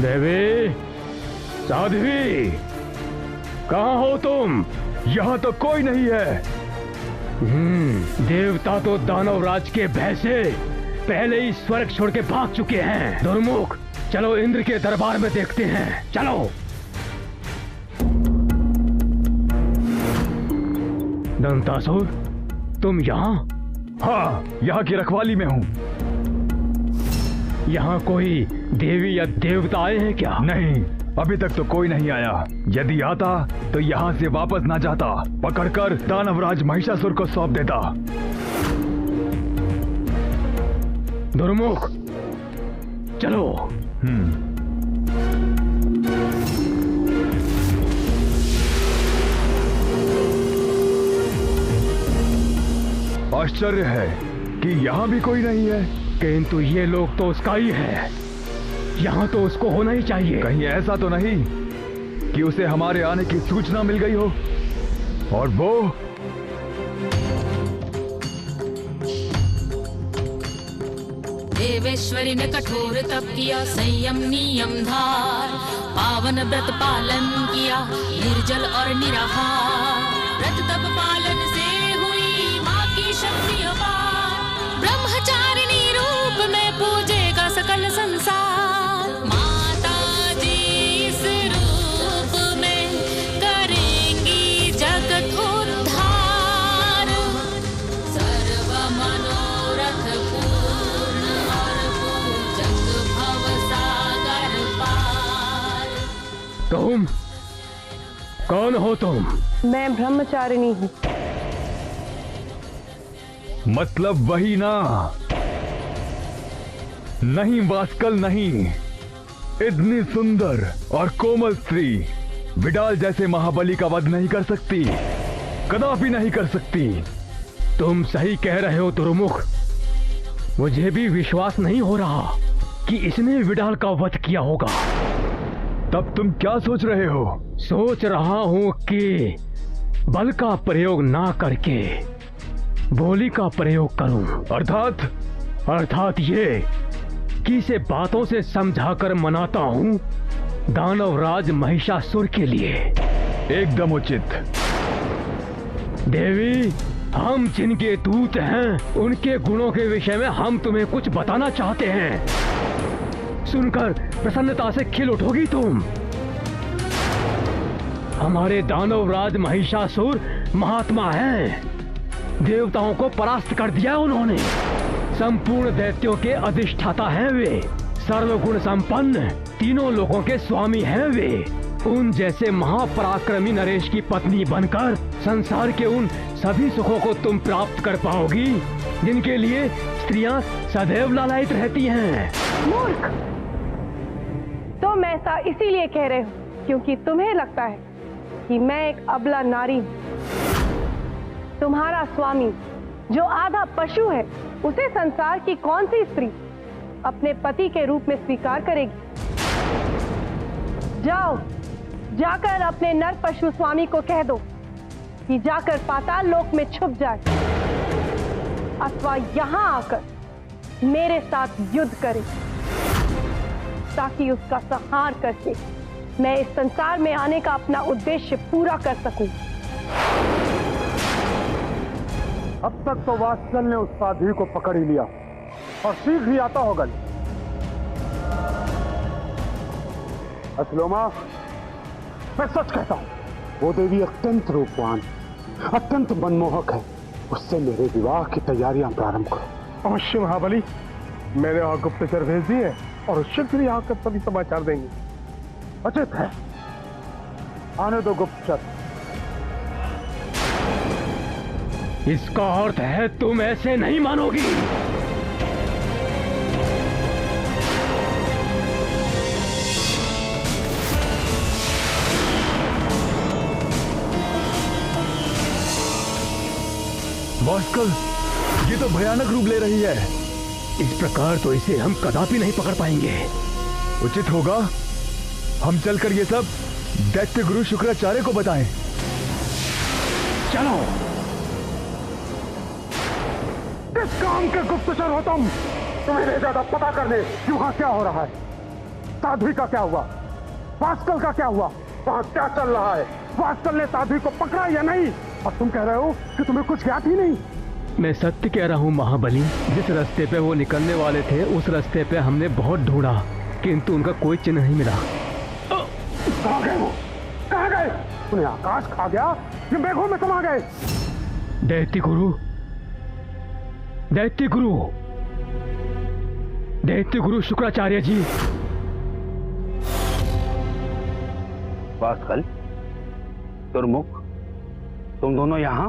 देवी, साध्वी, कहाँ हो तुम? यहाँ तो कोई नहीं है। देवता तो दानवराज के भय से पहले ही स्वर्ग छोड़ के भाग चुके हैं। दुर्मुख, चलो इंद्र के दरबार में देखते हैं। चलो। दंतासुर, तुम यहाँ? हाँ, यहाँ की रखवाली में हूँ। यहाँ कोई देवी या देवता आए हैं क्या? नहीं, अभी तक तो कोई नहीं आया। यदि आता तो यहाँ से वापस ना जाता, पकड़कर दानवराज महिषासुर को सौंप देता। दुर्मुख, चलो। आश्चर्य है कि यहाँ भी कोई नहीं है। किंतु ये लोग तो उसका ही है। यहाँ तो उसको होना ही चाहिए। कहीं ऐसा तो नहीं कि उसे हमारे आने की सूचना मिल गई हो और वो देवेश्वरी ने कठोर तप किया, संयम नियम धार, पावन व्रत पालन किया, निर्जल और निराहार। व्रत तप पालन से हुई माँ की शक्ति अपार, ब्रह्मचारिणी रूप में पूजेगा सकल संसार। माता जी इस रूप में करेंगी जगत उद्धार, सर्व मनोरथ पूर्ण और पूजक भव सागर पार। तुम कौन हो? तुम? मैं ब्रह्मचारिणी हूँ। मतलब वही ना? नहीं वास्कल नहीं, इतनी सुंदर और कोमल स्त्री विडाल जैसे महाबली का वध नहीं कर सकती, कदापि नहीं कर सकती। तुम सही कह रहे हो दुर्मुख। मुझे भी विश्वास नहीं हो रहा कि इसने विडाल का वध किया होगा। तब तुम क्या सोच रहे हो? सोच रहा हूं कि बल का प्रयोग ना करके बोली का प्रयोग करूं। अर्थात ये कि इसे बातों से समझाकर मनाता हूं दानवराज महिषासुर के लिए। एकदम उचित। देवी, हम जिनके दूत हैं उनके गुणों के विषय में हम तुम्हें कुछ बताना चाहते हैं। सुनकर प्रसन्नता से खिल उठोगी तुम। हमारे दानवराज महिषासुर महात्मा हैं। देवताओं को परास्त कर दिया उन्होंने। संपूर्ण दैत्यों के अधिष्ठाता हैं वे। सर्वगुण संपन्न, तीनों लोगों के स्वामी हैं वे। उन जैसे महापराक्रमी नरेश की पत्नी बनकर संसार के उन सभी सुखों को तुम प्राप्त कर पाओगी जिनके लिए स्त्रियां सदैव लालायित रहती हैं। मूर्ख, तुम ऐसा इसीलिए कह रहे हो क्योंकि तुम्हें लगता है कि मैं एक अबला नारी हूं। तुम्हारा स्वामी जो आधा पशु है, उसे संसार की कौन सी स्त्री अपने पति के रूप में स्वीकार करेगी? जाओ, जाकर अपने नर पशु स्वामी को कह दो कि जाकर पाताल लोक में छुप जाए अथवा यहां आकर मेरे साथ युद्ध करे, ताकि उसका संहार करके मैं इस संसार में आने का अपना उद्देश्य पूरा कर सकूं। अब तक तो वात्सल ने उस साध्वी को पकड़ ही लिया और शीघ्र ही आता होगा। असलोमा, मैं सच कहता हूं, वो देवी अत्यंत रूपवान, अत्यंत मनमोहक है। उससे मेरे विवाह की तैयारियां प्रारंभ करो। अवश्य महाबली, मैंने वहां गुप्तचर भेज दिए और शीघ्र ही आकर सभी समाचार देंगे। उचित है, आने दो गुप्तचर। इसका अर्थ है तुम ऐसे नहीं मानोगी। वास्कल, ये तो भयानक रूप ले रही है। इस प्रकार तो इसे हम कदापि नहीं पकड़ पाएंगे। उचित होगा हम चलकर ये सब दैत्य गुरु शुक्राचार्य को बताएं। चलो। किस काम के गुप्तचर हो तुम? तुम्हें भेजा था पता करने कि वहां क्या हो रहा है। साध्वी का क्या हुआ? वास्कल का क्या हुआ? वहां क्या चल रहा है? वास्कल ने साध्वी को पकड़ा या नहीं? और तुम कह रहे हो कि तुम्हें कुछ ज्ञात ही नहीं। मैं सत्य कह रहा हूँ महाबली, जिस रास्ते पे वो निकलने वाले थे उस रास्ते पे हमने बहुत ढूंढा, किंतु उनका कोई चिन्ह नहीं मिला। कहाँ गए वो? कहाँ गए? उन्हें आकाश खा गया या मेघों में समा गए? दैत्य गुरु, दैत्य गुरु, दैत्य गुरु शुक्राचार्य जी। वास्कल, दुर्मुख, तुम दोनों यहाँ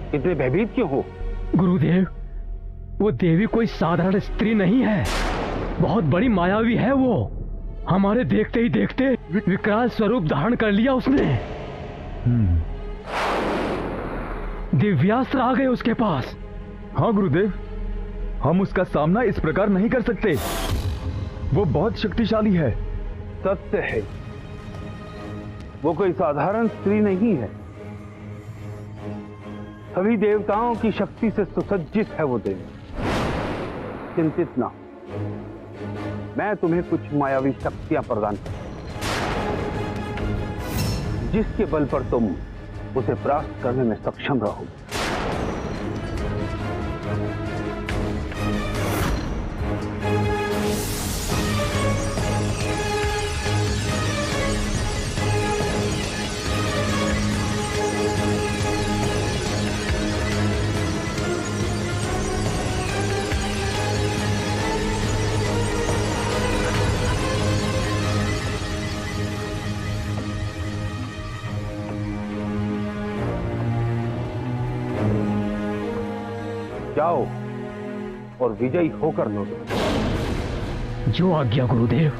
इतने भयभीत क्यों हो? गुरुदेव, वो देवी कोई साधारण स्त्री नहीं है, बहुत बड़ी मायावी है वो। हमारे देखते ही देखते विकराल स्वरूप धारण कर लिया उसने। दिव्यास्त्र आ गए उसके पास। हाँ गुरुदेव, हम उसका सामना इस प्रकार नहीं कर सकते, वो बहुत शक्तिशाली है। सत्य है, वो कोई साधारण स्त्री नहीं है, सभी देवताओं की शक्ति से सुसज्जित है वो देवी। चिंतित ना, मैं तुम्हें कुछ मायावी शक्तियां प्रदान करूंगा, जिसके बल पर तुम उसे प्राप्त करने में सक्षम रहोगे। जाओ और विजयी होकर लौटो। जो आज्ञा गुरुदेव।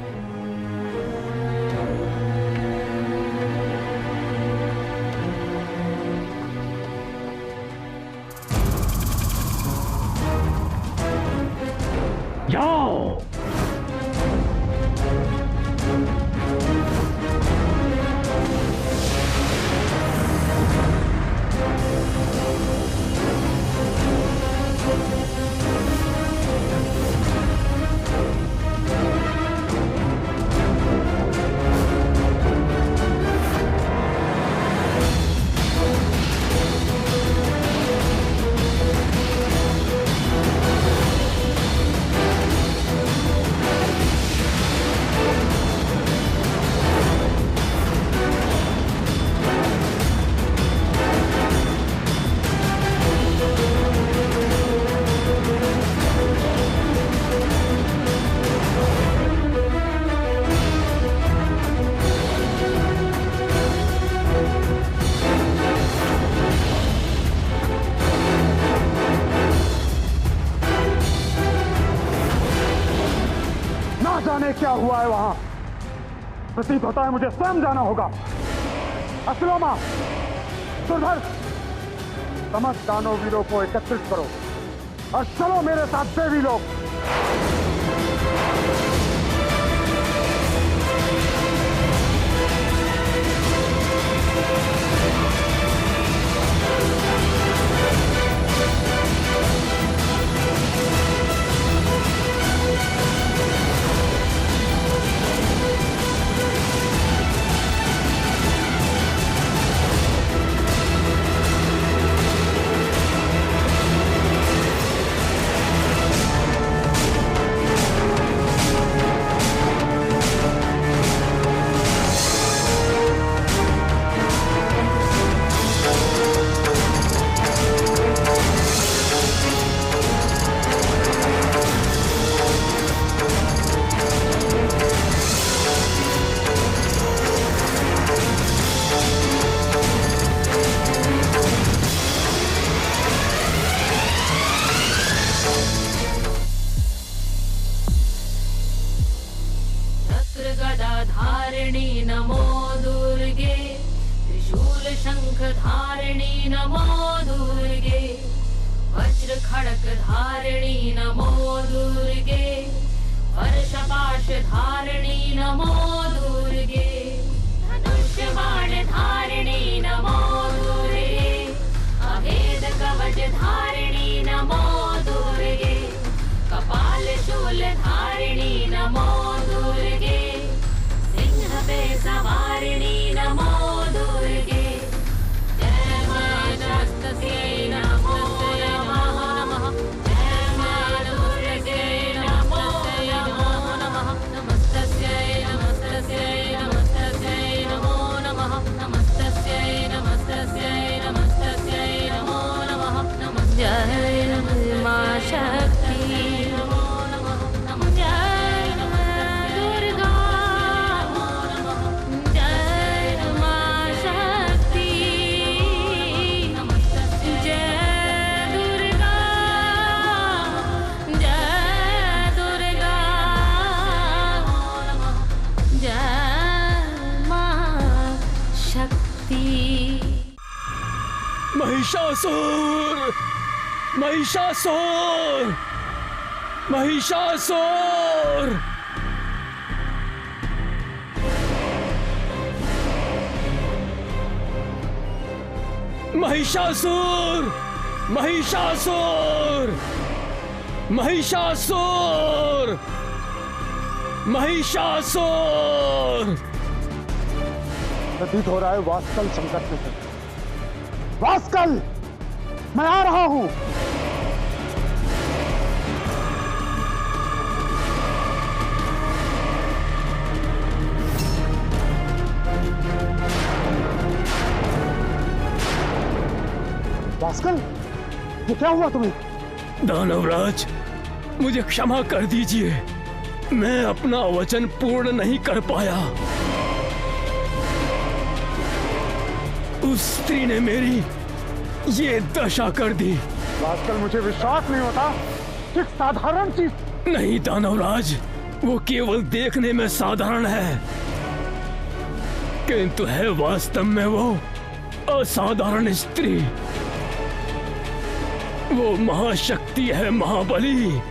जाओ। क्या हुआ है वहां? प्रतीत होता है मुझे स्वयं जाना होगा। अस्लोमा, सुरभर, समस्त दानव वीरों को एकत्रित करो और चलो मेरे साथ देवी लोग। धारिणी नमो शक्ति। महिषासुर, महिषासुर, महिषासुर। महिषासुर, महिषासुर, महिषासुर, महिषासुर। प्रतीत हो रहा है वास्कल संकट में है। वास्कल, मैं आ रहा हूं। वास्कल, ये क्या हुआ तुम्हें? दानवराज, मुझे क्षमा कर दीजिए, मैं अपना वचन पूर्ण नहीं कर पाया। उस स्त्री ने मेरी ये दशा कर दी। वास्कल, मुझे विश्वास नहीं होता कि साधारण चीज। नहीं दानवराज, वो केवल देखने में साधारण है, किंतु है वास्तव में वो असाधारण स्त्री। वो महाशक्ति है, महाबली,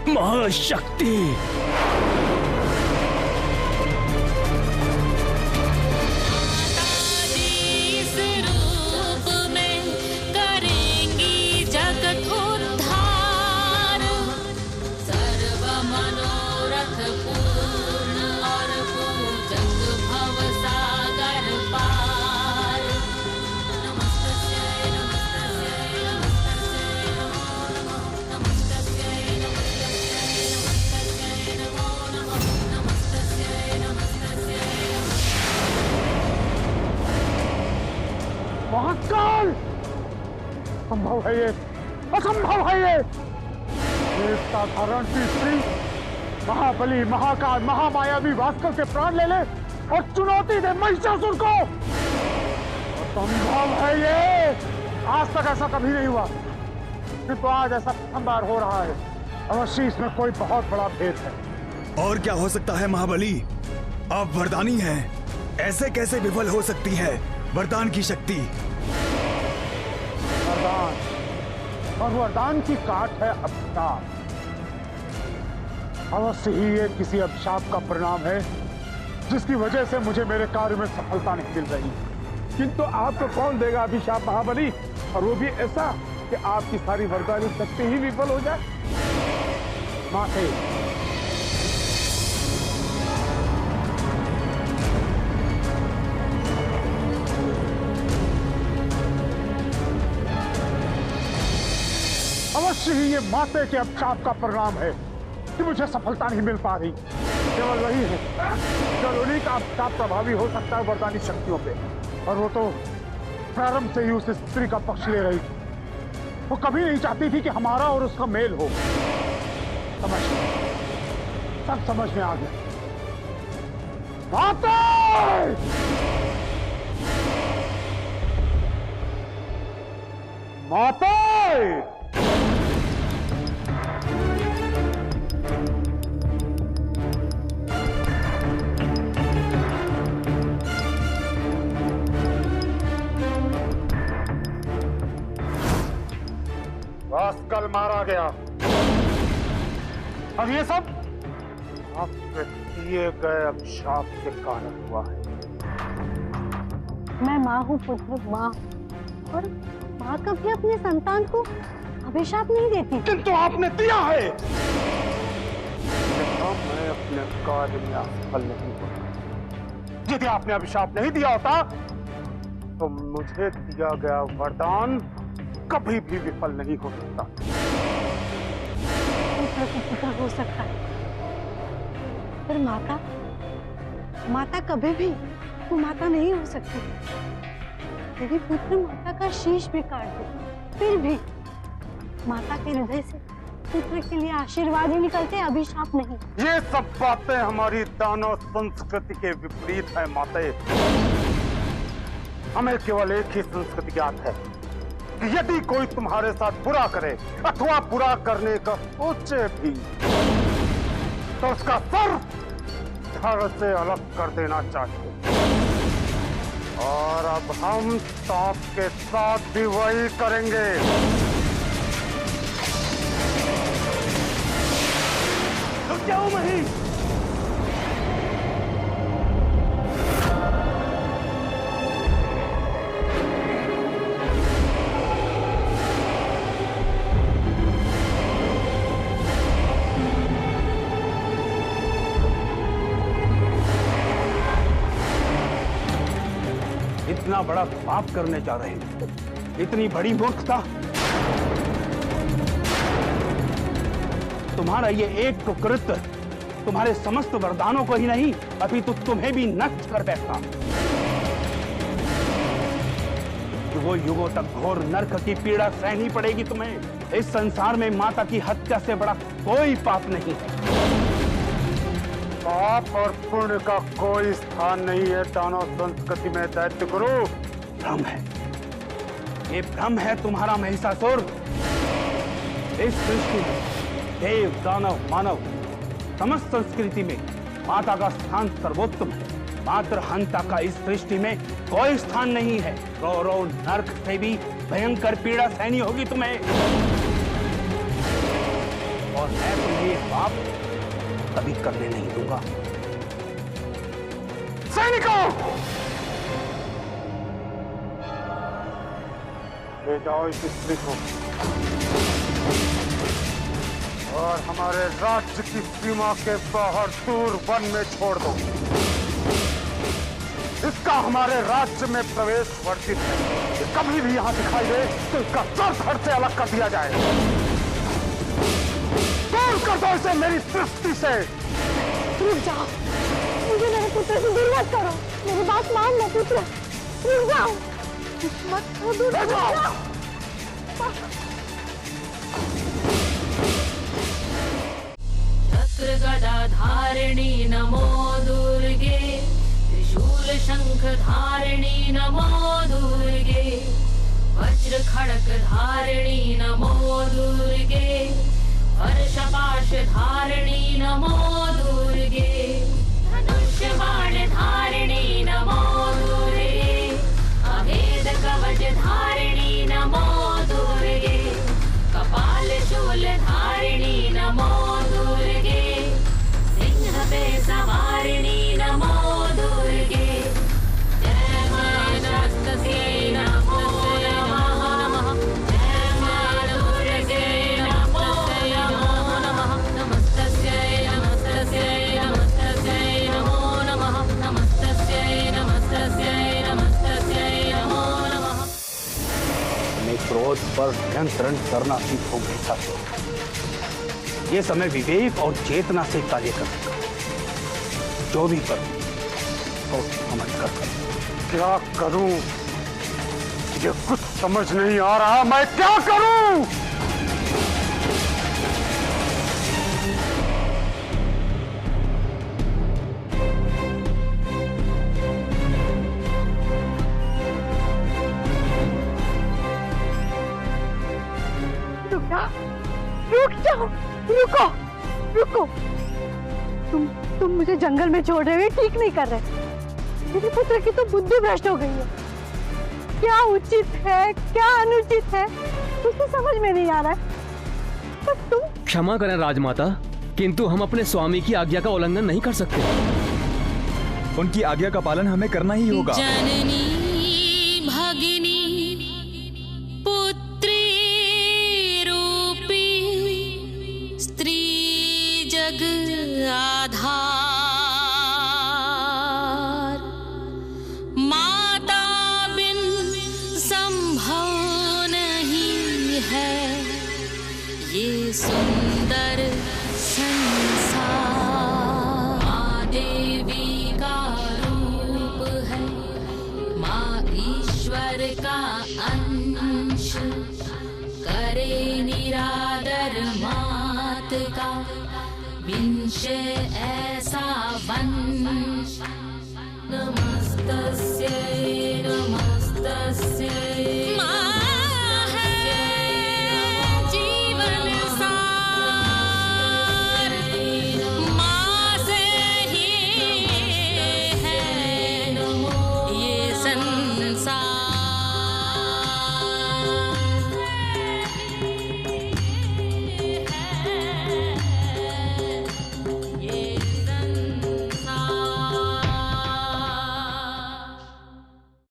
महाशक्ति। इस रूप में करेंगी जगत उद्धार, सर्व मनोरथ पूर्ण और पूजक भव सागर पार। नमस्तस्यै नमस्तस्यै नमस्तस्यै नमो नमः, नमस्तस्यै नमस्तस्यै नमो नमः, नमस्तस्यै नमस्तस्यै। महाकाल, संभव है ये, असंभव है ये। एक साधारण सी स्त्री महाबली, महाकाल, महामायावी वास्कल के प्राण ले ले और चुनौती दे महिषासुर को। असंभव है ये, आज तक ऐसा कभी नहीं हुआ, किंतु आज ऐसा प्रथम बार हो रहा है। अवश्य इसमें कोई बहुत बड़ा भेद है। और क्या हो सकता है महाबली? आप वरदानी हैं, ऐसे कैसे विफल हो सकती है वरदान की शक्ति? वरदान, और वरदान की काट है अभिशाप। अवश्य ही ये किसी अभिशाप का परिणाम है, जिसकी वजह से मुझे मेरे कार्य में सफलता नहीं मिल रही। किंतु आपको कौन देगा अभिशाप महाबली, और वो भी ऐसा कि आपकी सारी वरदानी शक्ति ही विफल हो जाए। माते, अवश्य ही ये माते के अभिशाप का परिणाम है कि मुझे सफलता नहीं मिल पा रही। केवल वही है, केवल उन्हीं का अभिशाप प्रभावी हो सकता है वरदानी शक्तियों पे, और वो तो प्रारंभ से ही उस स्त्री का पक्ष ले रही थी। वो कभी नहीं चाहती थी कि हमारा और उसका मेल हो। समझ, सब समझ में आ गया। माते! माते! वास्कल मारा गया, और ये सब आपके दिए गए अभिशाप के कारण हुआ है। मैं माँ हूँ पुत्र, माँ, और माँ कभी अपने संतान को अभिशाप नहीं देती। किंतु आपने दिया है। मैं अपने कार्य में असफल नहीं होता। यदि आपने अभिशाप नहीं दिया होता तो मुझे दिया गया वरदान कभी भी विफल नहीं हो सकता। पुत्र को पुत्र हो सकता है, पर माता, माता कभी भी वो माता नहीं हो सकती। यदि पुत्र माता का शीश भी काट दे, फिर भी माता के हृदय से पुत्र के लिए आशीर्वाद ही निकलते, अभिशाप नहीं। ये सब बातें हमारी दानव संस्कृति के विपरीत है माते। हमें केवल एक ही संस्कृति ज्ञात है कि यदि कोई तुम्हारे साथ बुरा करे अथवा बुरा करने का सोचे भी, तो उसका सर धड़ से अलग कर देना चाहिए। और अब हम सांप के साथ भी वही करेंगे। रुक जाओ मही। इतना बड़ा पाप करने जा रहे हैं, इतनी बड़ी मूर्खता। तुम्हारा ये एक तो कृत्य तुम्हारे समस्त वरदानों को ही नहीं, अभी तो तुम्हें भी नष्ट कर बैठा। युगों युगों तक घोर नरक की पीड़ा सहनी पड़ेगी तुम्हें। इस संसार में माता की हत्या से बड़ा कोई पाप नहीं है। पाप और पुण्य का कोई स्थान नहीं है दानव संस्कृति में दैत्य गुरु। भ्रम है, ये भ्रम है तुम्हारा महिषासुर। इस सृष्टि में देव दानव मानव समस्त संस्कृति में माता का स्थान सर्वोत्तम है। मात्र हंता का इस सृष्टि में कोई स्थान नहीं है। गौरव नरक से भी भयंकर पीड़ा सहनी होगी तुम्हें। और मैं तुम्हें ये पाप कभी करने नहीं दूंगा। सैनिकों, ले जाओ इस स्त्री को और हमारे राज्य की सीमा के बाहर दूर वन में छोड़ दो। इसका हमारे राज्य में प्रवेश वर्जित है। ये कभी भी यहाँ दिखाई दे तो इसका सर धड़ से अलग कर दिया जाए। दूर कर दो इसे मेरी सृष्टि से। रुक जाओ, मुझे मेरे पुत्र से दूर मत करो। मेरी बात मान लो पुत्र, रुक जाओ। मत दूर जाओ। छत्र गदा धारिणी नमो दुर्गे, त्रिशूल शंख धारिणी नमो दुर्गे, वज्र खड़ग धारिणी नमो दुर्गे, हर्षपाश धारिणी नमो दुर्गे, धनुष्य बाण धारिणी नमो दुर्गे, अभेद कवच धारिणी नमो दुर्गे, कपाल शूल धारिणी नमो दुर्गे, सिंह पे सवारिणी नमो दुर्गे, जय मां नमस्तस्यै नमो नमः, जय मां दुर्गे नमस्तस्यै नमो नमः, नमस्तस्यै नमस्तस्यै नमस्तस्यै नमो नमः, नमस्तस्यै नमस्तस्यै नमस्तस्यै नमो नमः। अपने क्रोध पर नियंत्रण करना सीखो महिषासुर। ये समय विवेक और चेतना से कार्य करने का। जो भी करूं तो समझ कर करूं। क्या करूं? मुझे कुछ समझ नहीं आ रहा, मैं क्या करूं? रुक जाओ, रुको, रुको। तुम मुझे जंगल में छोड़ रहे हो, ठीक नहीं कर रहे। मेरे पुत्र की तो बुद्धि भ्रष्ट हो गई है। क्या उचित है, क्या अनुचित है, कुछ समझ में नहीं आ रहा है। पर तुम क्षमा करें राजमाता, किंतु हम अपने स्वामी की आज्ञा का उल्लंघन नहीं कर सकते। उनकी आज्ञा का पालन हमें करना ही होगा। जननी भगिनी पुत्री रूपी स्त्री जग आधार, माता बिन संभव नहीं है ये सुंदर संसार। माँ देवी का रूप है, माँ ईश्वर का अंश, करे निरादर मात का विंश ऐसा वंश। नमस्तस्यै